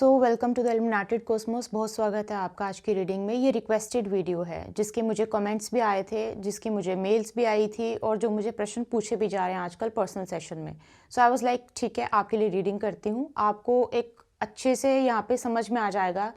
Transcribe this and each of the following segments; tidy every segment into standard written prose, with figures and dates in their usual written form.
Welcome to the illuminated cosmos. बहुत स्वागत है आपका आज की रीडिंग में। ये रिक्वेस्टेड वीडियो है जिसके मुझे कमेंट्स भी आए थे, जिसकी मुझे मेल्स भी आई थी और जो मुझे प्रश्न पूछे भी जा रहे हैं आजकल पर्सनल सेशन में। सो आई वाज लाइक ठीक है, आपके लिए रीडिंग करती हूँ। आपको एक अच्छे से यहाँ पे समझ में आ जाएगा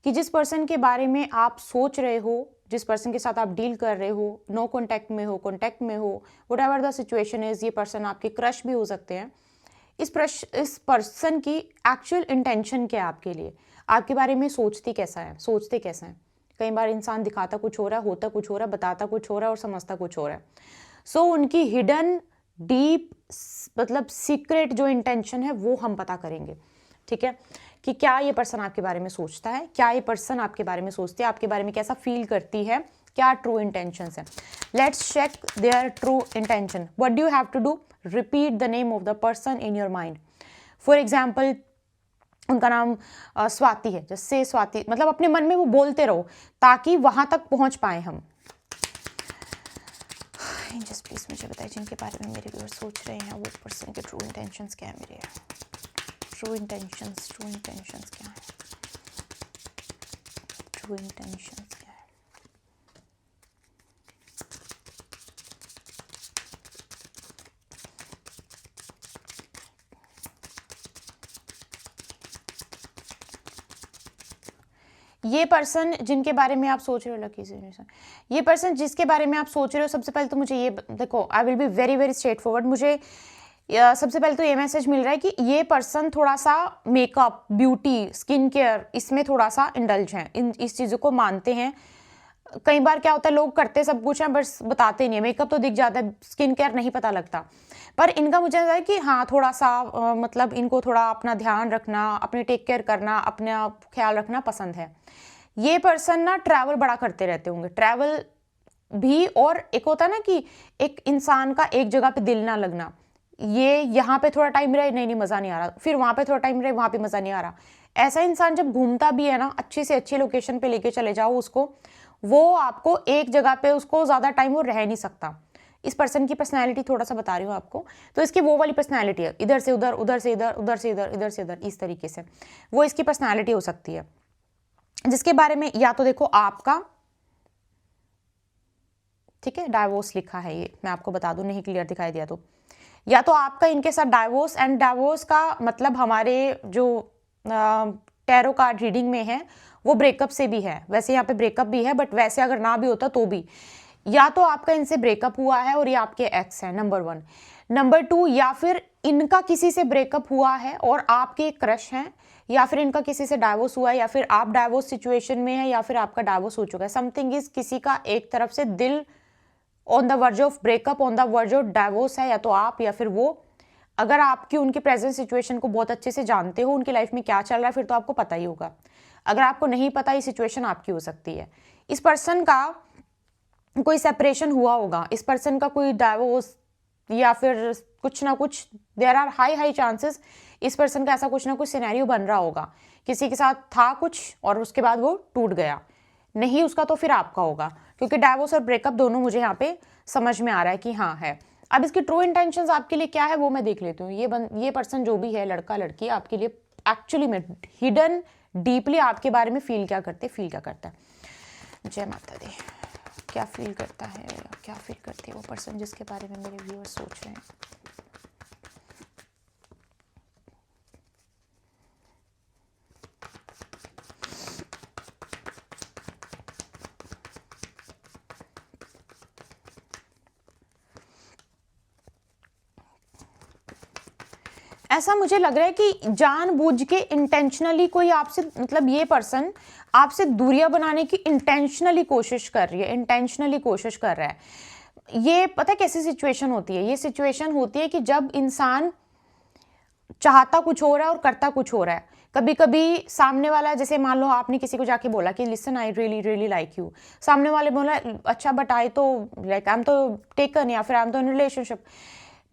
कि जिस पर्सन के बारे में आप सोच रहे हो, जिस पर्सन के साथ आप डील कर रहे हो, नो कॉन्टैक्ट में हो, कॉन्टैक्ट में हो, what ever the situation is, ये पर्सन आपके क्रश भी हो सकते हैं। इस पर्सन की एक्चुअल इंटेंशन क्या है आपके लिए, आपके बारे में सोचते कैसा है। कई बार इंसान दिखाता कुछ हो रहा है, होता कुछ हो रहा है, बताता कुछ हो रहा है और समझता कुछ हो रहा है। सो उनकी हिडन डीप मतलब सीक्रेट जो इंटेंशन है वो हम पता करेंगे, ठीक है, कि क्या ये पर्सन आपके बारे में सोचता है, क्या ये पर्सन आपके बारे में सोचती है, आपके बारे में कैसा फील करती है, क्या ट्रू इंटेंशंस है। Let's check their true intention. What do you have to do? Repeat the name of the person in your mind. For example, उनका नाम स्वाति है, जैसे स्वाति, मतलब अपने मन में वो बोलते रहो ताकि वहां तक पहुंच पाए हम। जस्ट प्लीज मुझे बताइए जिनके बारे में मेरे व्यूअर्स सोच रहे हैं वो पर्सन के ट्रू इंटेंशंस क्या है। मेरे ट्रू इंटेंशंस क्या है? ट्रू इंटेंशंस क्या है? ये पर्सन जिनके बारे में आप सोच रहे हो, लकी से ये पर्सन जिसके बारे में आप सोच रहे हो, सबसे पहले तो मुझे ये देखो, I will be very very straight forward. मुझे सबसे पहले तो ये मैसेज मिल रहा है कि ये पर्सन थोड़ा सा मेकअप, ब्यूटी, स्किन केयर, इसमें थोड़ा सा इंडल्ज है, इस चीज़ों को मानते हैं। कई बार क्या होता है, लोग करते सब कुछ हैं बस बताते नहीं है। मेकअप तो दिख जाता है, स्किन केयर नहीं पता लगता। पर इनका मुझे लगता है कि हाँ, थोड़ा सा मतलब इनको थोड़ा अपना ध्यान रखना, अपने टेक केयर करना, अपना ख्याल रखना पसंद है। ये पर्सन ना ट्रैवल बड़ा करते रहते होंगे, ट्रैवल भी, और एक होता है ना कि एक इंसान का एक जगह पे दिल ना लगना, ये यहाँ पे थोड़ा टाइम रहे, नहीं मज़ा नहीं आ रहा, फिर वहाँ पे थोड़ा टाइम रहे, वहाँ पे मज़ा नहीं आ रहा। ऐसा इंसान जब घूमता भी है ना, अच्छी से अच्छी लोकेशन पे लेके चले जाओ उसको, वो आपको एक जगह पे उसको ज़्यादा टाइम वो रह नहीं सकता। इस पर्सन की पर्सनैलिटी थोड़ा सा बता रही हूँ आपको, तो इसकी वो वाली पर्सनैलिटी है, इधर से उधर, उधर से इधर, उधर से इधर, इधर से इधर, इस तरीके से वो इसकी पर्सनैलिटी हो सकती है। जिसके बारे में या तो देखो आपका, ठीक है, डाइवोर्स लिखा है, ये मैं आपको बता दूं, नहीं क्लियर दिखाई दिया तो, या तो आपका इनके साथ डाइवोर्स, एंड डाइवोर्स का मतलब हमारे जो टैरो कार्ड रीडिंग में है वो ब्रेकअप से भी है। वैसे यहाँ पे ब्रेकअप भी है, बट वैसे अगर ना भी होता तो भी, या तो आपका इनसे ब्रेकअप हुआ है और ये आपके एक्स है, नंबर 1। नंबर 2, या फिर इनका किसी से ब्रेकअप हुआ है और आपके क्रश हैं, या फिर इनका किसी से डाइवोर्स हुआ है, या फिर आप डाइवोर्स सिचुएशन में है, या फिर आपका डाइवोर्स हो चुका है। समथिंग इज, किसी का एक तरफ से दिल on the verge of breakup, on the verge of divorce है, या तो आप या फिर वो। अगर आपकी उनकी प्रेजेंट सिचुएशन को बहुत अच्छे से जानते हो, उनकी लाइफ में क्या चल रहा है, फिर तो आपको पता ही होगा। अगर आपको नहीं पता, ये सिचुएशन आपकी हो सकती है। इस पर्सन का कोई सेपरेशन हुआ होगा, इस पर्सन का कोई डाइवोर्स, या फिर कुछ ना कुछ, देयर आर हाई चांसेस इस पर्सन का ऐसा कुछ ना कुछ सिनेरियो बन रहा होगा। किसी के साथ था कुछ और उसके बाद वो टूट गया, नहीं उसका तो फिर आपका होगा, क्योंकि डाइवोर्स और ब्रेकअप दोनों मुझे यहाँ पे समझ में आ रहा है कि हाँ है। अब इसकी ट्रू इंटेंशंस आपके लिए क्या है वो मैं देख लेती हूँ। ये पर्सन जो भी है, लड़का लड़की, आपके लिए एक्चुअली में हिडन डीपली आपके बारे में फील क्या करता है। जय माता दी। क्या फील करता है, क्या फील करती है वो पर्सन जिसके बारे में मेरे व्यूअर्स सोच रहे हैं। ऐसा मुझे लग रहा है कि जानबूझ के इंटेंशनली कोई आपसे, मतलब ये पर्सन आपसे दूरियां बनाने की इंटेंशनली कोशिश कर रही है, इंटेंशनली कोशिश कर रहा है। ये पता है कैसी सिचुएशन होती है? ये सिचुएशन होती है कि जब इंसान चाहता कुछ हो रहा है और करता कुछ हो रहा है। कभी कभी सामने वाला, जैसे मान लो आपने किसी को जाके बोला कि listen I really really like you, सामने वाले बोला अच्छा बट आई तो लाइक आई एम तो टेकन, या फिर आई एम तो इन रिलेशनशिप।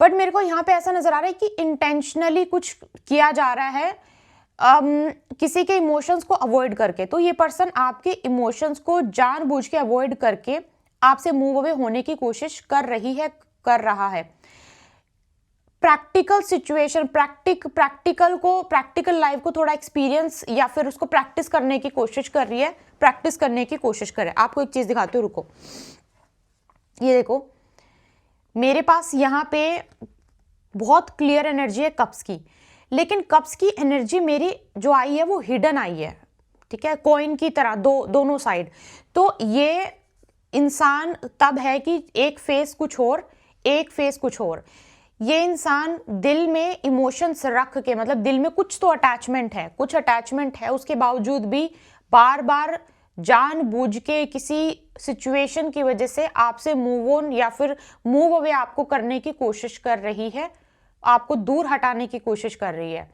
बट मेरे को यहाँ पे ऐसा नजर आ रहा है कि इंटेंशनली कुछ किया जा रहा है, किसी के इमोशंस को अवॉइड करके। तो ये पर्सन आपके इमोशंस को जानबूझ के अवॉइड करके आपसे मूव अवे होने की कोशिश कर रहा है। प्रैक्टिकल सिचुएशन, प्रैक्टिकल लाइफ को थोड़ा एक्सपीरियंस या फिर उसको प्रैक्टिस करने की कोशिश कर रही है, प्रैक्टिस करने की कोशिश करे। आपको एक चीज दिखाती हूँ, रुको। ये देखो, मेरे पास यहाँ पे बहुत क्लियर एनर्जी है कप्स की, लेकिन कप्स की एनर्जी मेरी जो आई है वो हिडन आई है, ठीक है, कॉइन की तरह दोनों साइड। तो ये इंसान तब है कि एक फेस कुछ और, एक फेस कुछ और। ये इंसान दिल में इमोशंस रख के, मतलब दिल में कुछ तो अटैचमेंट है, कुछ अटैचमेंट है, उसके बावजूद भी बार बार जानबूझ के किसी सिचुएशन की वजह से आपसे मूव ऑन या फिर मूव अवे आपको करने की कोशिश कर रही है, आपको दूर हटाने की कोशिश कर रही है।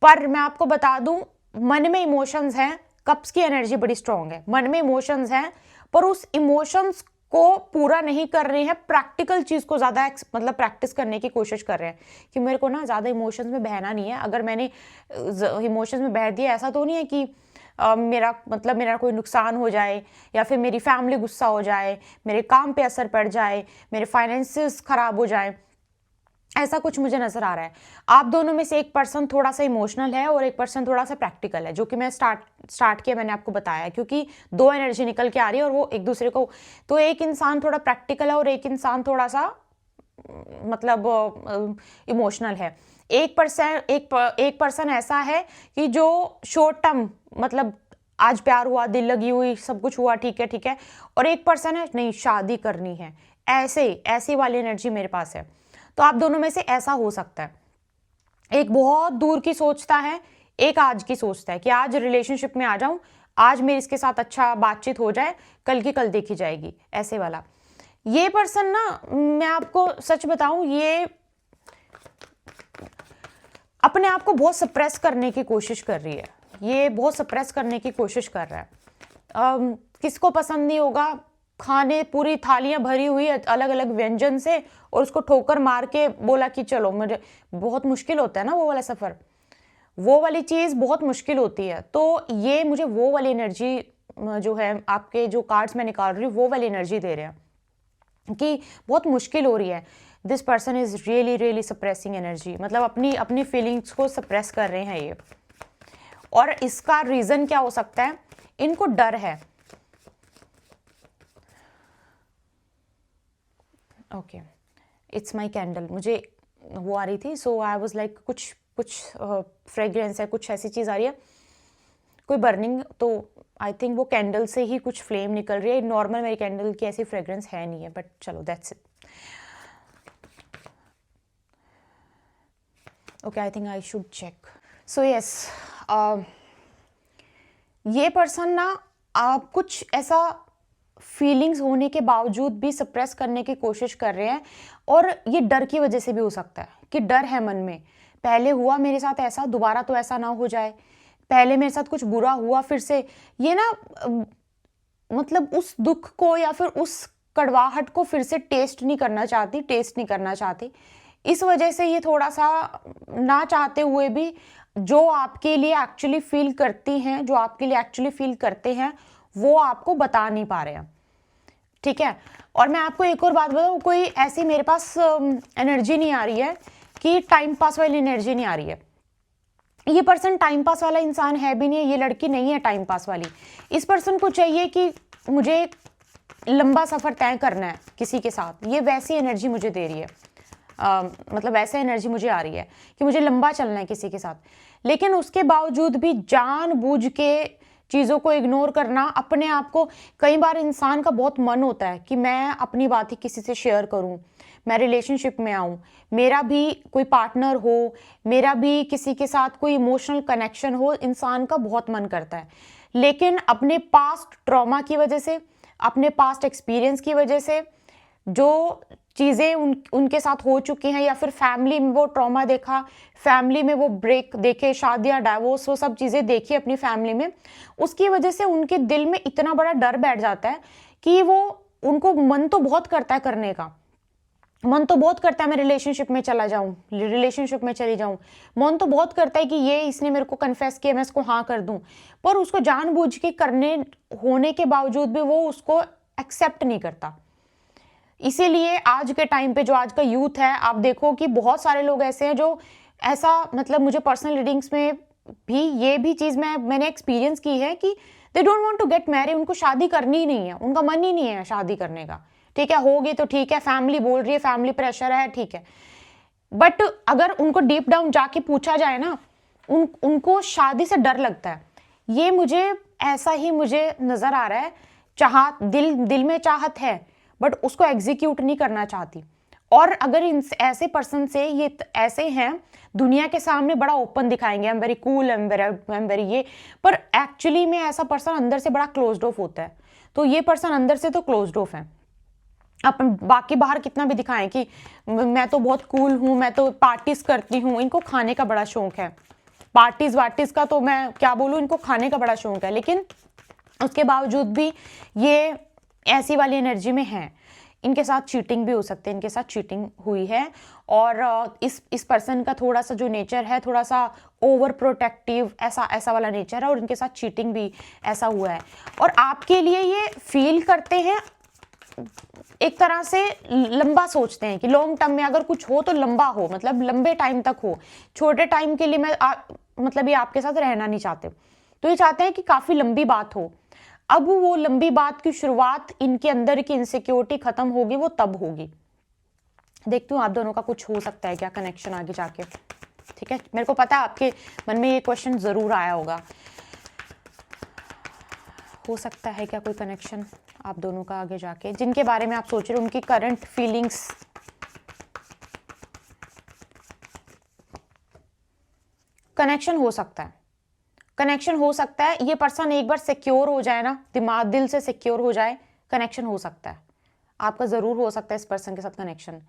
पर मैं आपको बता दूं, मन में इमोशंस हैं, कप्स की एनर्जी बड़ी स्ट्रांग है, मन में इमोशंस हैं, पर उस इमोशंस को पूरा नहीं कर रहे हैं, प्रैक्टिकल चीज को ज्यादा मतलब प्रैक्टिस करने की कोशिश कर रहे हैं कि मेरे को ना ज्यादा इमोशंस में बहना नहीं है। अगर मैंने इमोशंस में बह दिया, ऐसा तो नहीं है कि मेरा कोई नुकसान हो जाए या फिर मेरी फैमिली गुस्सा हो जाए, मेरे काम पे असर पड़ जाए, मेरे फाइनेंसेस खराब हो जाए, ऐसा कुछ मुझे नजर आ रहा है। आप दोनों में से एक पर्सन थोड़ा सा इमोशनल है और एक पर्सन थोड़ा सा प्रैक्टिकल है, जो कि मैं स्टार्ट किया, मैंने आपको बताया, क्योंकि दो एनर्जी निकल के आ रही है और वो एक दूसरे को, तो एक इंसान थोड़ा प्रैक्टिकल है और एक इंसान थोड़ा सा मतलब इमोशनल है। एक पर्सन ऐसा है कि जो शॉर्ट टर्म, मतलब आज प्यार हुआ, दिल लगी हुई, सब कुछ हुआ, ठीक है, और एक पर्सन है नहीं शादी करनी है, ऐसी वाली एनर्जी मेरे पास है। तो आप दोनों में से ऐसा हो सकता है, एक बहुत दूर की सोचता है, एक आज की सोचता है कि आज रिलेशनशिप में आ जाऊं, आज मेरे इसके साथ अच्छा बातचीत हो जाए, कल की कल देखी जाएगी, ऐसे वाला। ये पर्सन ना, मैं आपको सच बताऊं, ये अपने आप को बहुत सप्रेस करने की कोशिश कर रही है, ये बहुत सप्रेस करने की कोशिश कर रहा है। किसको पसंद नहीं होगा खाने, पूरी थालियां भरी हुई है अलग अलग व्यंजन से, और उसको ठोकर मार के बोला कि चलो, मुझे बहुत मुश्किल होता है ना वो वाला सफर, वो वाली चीज बहुत मुश्किल होती है। तो ये मुझे वो वाली एनर्जी जो है, आपके जो कार्ड्स मैं निकाल रही हूँ वो वाली एनर्जी दे रहे हैं कि बहुत मुश्किल हो रही है। This person is really suppressing energy, मतलब अपनी फीलिंग्स को सप्रेस कर रहे हैं ये। और इसका रीजन क्या हो सकता है? इनको डर है। ओके, इट्स माई कैंडल, मुझे वो आ रही थी, सो आई वॉज लाइक कुछ फ्रेग्रेंस है, कुछ ऐसी चीज़ आ रही है, कोई बर्निंग, तो आई थिंक वो कैंडल से ही कुछ फ्लेम निकल रही है। नॉर्मल मेरी कैंडल की ऐसी फ्रेग्रेंस है नहीं है, बट चलो that's it. Okay, I think I should check. So yes, ये पर्सन ना आप कुछ ऐसा फीलिंग्स होने के बावजूद भी सप्रेस करने की कोशिश कर रहे हैं, और ये डर की वजह से भी हो सकता है कि डर है मन में, पहले हुआ मेरे साथ ऐसा, दोबारा तो ऐसा ना हो जाए, पहले मेरे साथ कुछ बुरा हुआ, फिर से ये ना मतलब उस दुख को या फिर उस कड़वाहट को फिर से टेस्ट नहीं करना चाहती। इस वजह से ये थोड़ा सा ना चाहते हुए भी जो आपके लिए एक्चुअली फील करती हैं, जो आपके लिए एक्चुअली फील करते हैं, वो आपको बता नहीं पा रहे हैं, ठीक है। और मैं आपको एक और बात बताऊं, कोई ऐसी मेरे पास एनर्जी नहीं आ रही है कि टाइम पास वाली एनर्जी नहीं आ रही है। ये पर्सन टाइम पास वाला इंसान है भी नहीं है, ये लड़की नहीं है टाइम पास वाली। इस पर्सन को चाहिए कि मुझे लंबा सफर तय करना है किसी के साथ, ये वैसी एनर्जी मुझे दे रही है, मतलब वैसे एनर्जी मुझे आ रही है कि मुझे लंबा चलना है किसी के साथ। लेकिन उसके बावजूद भी जानबूझ के चीज़ों को इग्नोर करना, अपने आप को, कई बार इंसान का बहुत मन होता है कि मैं अपनी बात ही किसी से शेयर करूं, मैं रिलेशनशिप में आऊं, मेरा भी कोई पार्टनर हो, मेरा भी किसी के साथ कोई इमोशनल कनेक्शन हो, इंसान का बहुत मन करता है। लेकिन अपने पास्ट ट्रॉमा की वजह से, अपने पास्ट एक्सपीरियंस की वजह से, जो चीज़ें उनके साथ हो चुकी हैं, या फिर फैमिली में वो ट्रॉमा देखा, फैमिली में वो ब्रेक देखे, शादियाँ, डाइवोर्स, वो सब चीज़ें देखी अपनी फैमिली में, उसकी वजह से उनके दिल में इतना बड़ा डर बैठ जाता है कि उनको मन तो बहुत करता है करने का, मन तो बहुत करता है मैं रिलेशनशिप में चला जाऊं, रिलेशनशिप में चली जाऊं, मन तो बहुत करता है कि ये इसने मेरे को कन्फेस किया, मैं इसको हाँ कर दूं, पर उसको जानबूझ के करने होने के बावजूद भी वो उसको एक्सेप्ट नहीं करता। इसीलिए आज के टाइम पे जो आज का यूथ है, आप देखो कि बहुत सारे लोग ऐसे हैं जो ऐसा, मतलब मुझे पर्सनल रीडिंग्स में भी ये भी चीज़ मैंने एक्सपीरियंस की है कि they don't want to get married, उनको शादी करनी ही नहीं है, उनका मन ही नहीं है शादी करने का। ठीक है, होगी तो ठीक है, फैमिली बोल रही है, फैमिली प्रेशर है, ठीक है, बट अगर उनको डीप डाउन जाके पूछा जाए ना, उनको शादी से डर लगता है। ये मुझे ऐसा ही मुझे नज़र आ रहा है। दिल में चाहत है, बट उसको एग्जीक्यूट नहीं करना चाहती। और अगर ऐसे पर्सन से ये ऐसे हैं, दुनिया के सामने बड़ा ओपन दिखाएंगे, I am very cool, I am very ये, पर एक्चुअली में ऐसा पर्सन अंदर से बड़ा क्लोज्ड ऑफ होता है। तो ये पर्सन अंदर से तो क्लोज्ड ऑफ है। अपन बाकी बाहर कितना भी दिखाएं कि मैं तो बहुत कूल हूं, मैं तो पार्टीज करती हूं, इनको खाने का बड़ा शौक है, पार्टीज वार्टीज का तो मैं क्या बोलूं, इनको खाने का बड़ा शौक है, लेकिन उसके बावजूद भी ये ऐसी वाली एनर्जी में है। इनके साथ चीटिंग भी हो सकती है, इनके साथ चीटिंग हुई है। और इस पर्सन का थोड़ा सा जो नेचर है, थोड़ा सा ओवर प्रोटेक्टिव, ऐसा वाला नेचर है, और इनके साथ चीटिंग भी ऐसा हुआ है। और आपके लिए ये फील करते हैं, एक तरह से लंबा सोचते हैं कि लॉन्ग टर्म में अगर कुछ हो तो लंबा हो, मतलब लंबे टाइम तक हो। छोटे टाइम के लिए मतलब ये आपके साथ रहना नहीं चाहते, तो ये चाहते हैं कि काफी लंबी बात हो। अब वो लंबी बात की शुरुआत, इनके अंदर की इनसिक्योरिटी खत्म होगी, वो तब होगी। देखती हूँ आप दोनों का कुछ हो सकता है क्या कनेक्शन आगे जाके। ठीक है, मेरे को पता है आपके मन में ये क्वेश्चन जरूर आया होगा, हो सकता है क्या कोई कनेक्शन आप दोनों का आगे जाके, जिनके बारे में आप सोच रहे हो, उनकी करंट फीलिंग्स। कनेक्शन हो सकता है, कनेक्शन हो सकता है। ये पर्सन एक बार सिक्योर हो जाए ना, दिमाग दिल से सिक्योर हो जाए, कनेक्शन हो सकता है आपका, जरूर हो सकता है इस पर्सन के साथ कनेक्शन।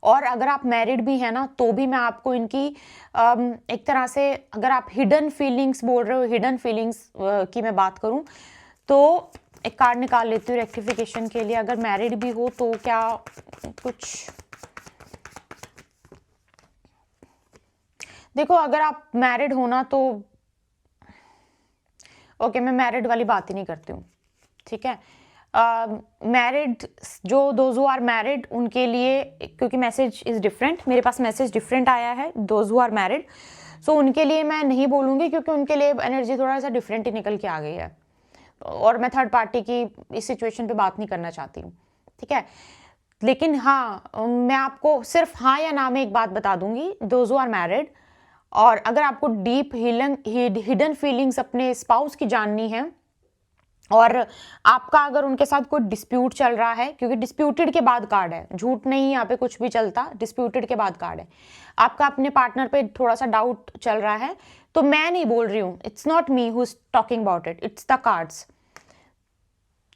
और अगर आप मैरिड भी है ना, तो भी मैं आपको इनकी एक तरह से, अगर आप हिडन फीलिंग्स बोल रहे हो, हिडन फीलिंग्स की मैं बात करूं, तो एक कार्ड निकाल लेती हूँ रेक्टिफिकेशन के लिए। अगर मैरिड भी हो तो क्या कुछ, देखो अगर आप मैरिड हो ना तो ओके, मैं मैरिड वाली बात ही नहीं करती हूँ, ठीक है। मैरिड जो दोज हु आर मैरिड, उनके लिए, क्योंकि मैसेज इज डिफरेंट, मेरे पास मैसेज डिफरेंट आया है दोज हु आर मैरिड, सो उनके लिए मैं नहीं बोलूँगी, क्योंकि उनके लिए एनर्जी थोड़ा सा डिफरेंट ही निकल के आ गई है, और मैं थर्ड पार्टी की इस सिचुएशन पे बात नहीं करना चाहती हूँ, ठीक है। लेकिन हाँ, मैं आपको सिर्फ हाँ या ना में एक बात बता दूंगी, दोज हु आर मैरिड, और अगर आपको डीप हिडन फीलिंग्स अपने स्पाउस की जाननी है, और आपका अगर उनके साथ कोई डिस्प्यूट चल रहा है, क्योंकि डिस्प्यूटेड के बाद कार्ड है, झूठ नहीं, यहाँ पे कुछ भी चलता, डिस्प्यूटेड के बाद कार्ड है, आपका अपने पार्टनर पे थोड़ा सा डाउट चल रहा है, तो मैं नहीं बोल रही हूँ, it's not me who is talking about it, it's the cards.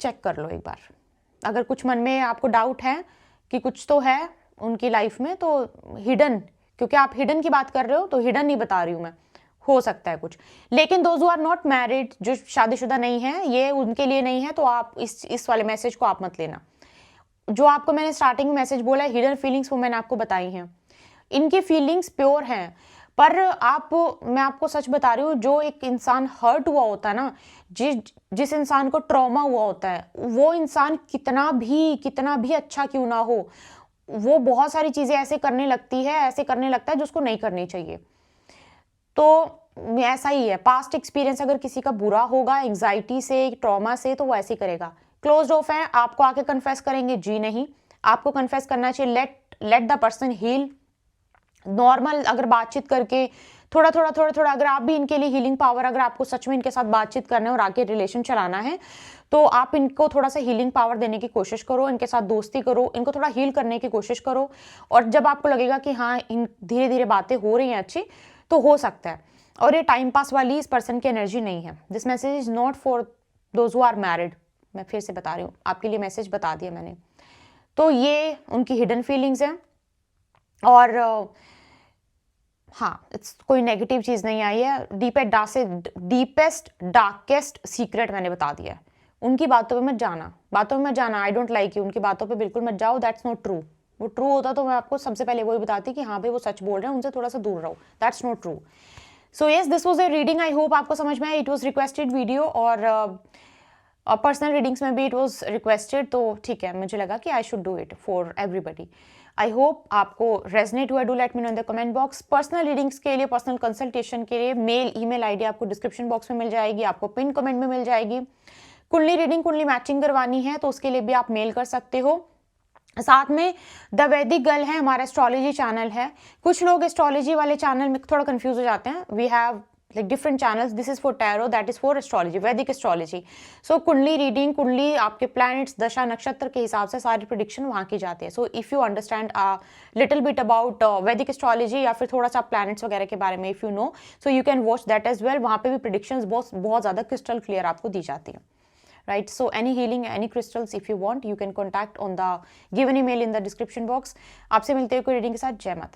Check कर लो एक बार, अगर कुछ मन में आपको डाउट है कि कुछ तो है उनकी लाइफ में, तो हिडन, क्योंकि आप हिडन की बात कर रहे हो, तो हिडन नहीं बता रही हूँ मैं, हो सकता है कुछ। लेकिन those who are not married, जो शादीशुदा नहीं है, ये उनके लिए नहीं है, तो आप इस वाले मैसेज को आप मत लेना। जो आपको मैंने स्टार्टिंग में मैसेज बोला है, हिडन फीलिंग्स, वो मैंने आपको बताई हैं। इनकी फीलिंग्स प्योर हैं, पर मैं आपको सच बता रही हूँ, जो एक इंसान हर्ट हुआ होता है ना, जिस इंसान को ट्रॉमा हुआ होता है, वो इंसान कितना भी अच्छा क्यों ना हो, वो बहुत सारी चीजें ऐसे करने लगता है जो उसको नहीं करनी चाहिए। तो ऐसा ही है, पास्ट एक्सपीरियंस अगर किसी का बुरा होगा, एंग्जाइटी से, ट्रॉमा से, तो वो ऐसे करेगा। क्लोज्ड ऑफ है, आपको आके कन्फेस करेंगे, जी नहीं, आपको कन्फेस करना चाहिए, let the person heal. Normal अगर बातचीत करके थोड़ा अगर आप भी इनके लिए हीलिंग पावर, अगर आपको सच में इनके साथ बातचीत करना है और आगे रिलेशन चलाना है, तो आप इनको थोड़ा सा हीलिंग पावर देने की कोशिश करो, इनके साथ दोस्ती करो, इनको थोड़ा हील करने की कोशिश करो। और जब आपको लगेगा कि हाँ, इन धीरे धीरे बातें हो रही हैं अच्छी, तो हो सकता है। और ये टाइम पास वाली इस पर्सन की एनर्जी नहीं है। This message is not for those who are married, मैं फिर से बता रही हूँ, आपके लिए मैसेज बता दिया मैंने। तो ये उनकी हिडन फीलिंग्स है, और हाँ, कोई नेगेटिव चीज नहीं आई है। डीपेस्ट डार्केस्ट सीक्रेट मैंने बता दिया है। उनकी बातों पे मत जाना, आई डोंट लाइक यू, उनकी बातों पे बिल्कुल मत जाओ, दैट्स नॉट ट्रू। वो ट्रू होता तो मैं आपको सबसे पहले वही बताती कि हाँ भाई वो सच बोल रहे हैं, उनसे थोड़ा सा दूर रहो, that's not true. So yes, this was a reading, I hope आपको समझ में आया। इट वाज रिक्वेस्टेड वीडियो, और और पर्सनल रीडिंग्स में भी इट वॉज रिक्वेस्टेड, तो ठीक है, मुझे लगा कि I should do it for everybody. I hope आपको रेजनेट हुआ। Do let me know in the comment box. Personal readings के लिए, पर्सनल कंसल्टेशन के लिए मेल ईमेल आईडी आपको डिस्क्रिप्शन बॉक्स में मिल जाएगी, आपको पिन कमेंट में मिल जाएगी। कुंडली रीडिंग, कुंडली मैचिंग करवानी है तो उसके लिए भी आप मेल कर सकते हो। साथ में द वैदिक गर्ल है, हमारा एस्ट्रोलॉजी चैनल है। कुछ लोग एस्ट्रोलॉजी वाले चैनल में थोड़ा कंफ्यूज हो जाते हैं। We have like different channels. This is for tarot, that is for astrology, Vedic astrology. So कुंडली रीडिंग, कुंडली आपके प्लैनेट्स, दशा, नक्षत्र के हिसाब से सारी प्रिडिक्शन वहाँ की जाती है। So if you understand little bit about Vedic astrology या फिर थोड़ा सा प्लैनेट्स वगैरह के बारे में if you know, so you can watch that as well. वहाँ पे भी प्रिडिक्शंस बहुत ज़्यादा क्रिस्टल क्लियर आपको दी जाती है। Right, so any healing, any crystals if you want, you can contact on the given email in the description box. आपसे मिलते हैं कोई रीडिंग के साथ। जय माता।